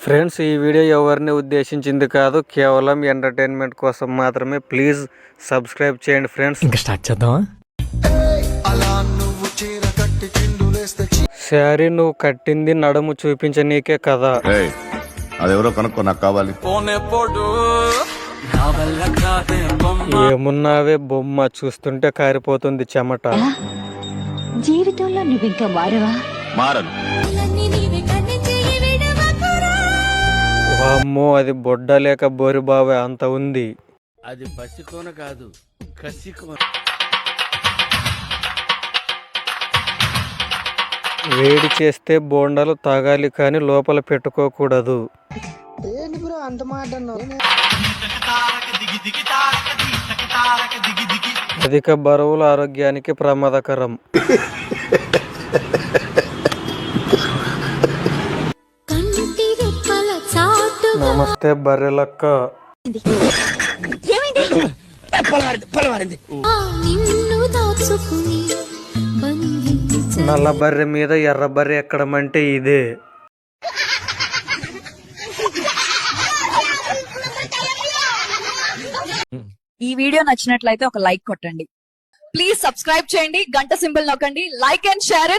Friends, ఈ video ఎవరిని ఉద్దేశించింది కాదు, కేవలం ఎంటర్టైన్మెంట్ కోసం మాత్రమే. ప్లీజ్ సబ్స్క్రైబ్ చేయండి ఫ్రెండ్స్. ఇంకా స్టార్ట్ చేద్దామా? శారీ నువ్వు కట్టింది నడుము చూపించనీకే కదా. అదెవరో కనుక్కో, నాకు కావాలి. ఏమున్నావే బొమ్మ, చూస్తుంటే కారిపోతుంది చెమట. జీవితంలో నువ్వు ఇంకా మారవా? మారను. వామ్మో, అది బొడ్డ లేక బోరిబావే అంత ఉంది. అది పసికోన కాదు, కసికోన. వేడి చేస్తే బోండాలు తాగాలి కానీ లోపల పెట్టుకోకూడదు. అధిక బరువులు ఆరోగ్యానికి ప్రమాదకరం. నమస్తే బర్రెలక్క. నల్ల బర్రె మీద ఎర్ర బర్రె ఎక్కడం అంటే ఇదే. ఈ వీడియో నచ్చినట్లయితే ఒక లైక్ కొట్టండి. ప్లీజ్ సబ్స్క్రైబ్ చేయండి, గంట సింబల్ నొక్కండి. Like and share.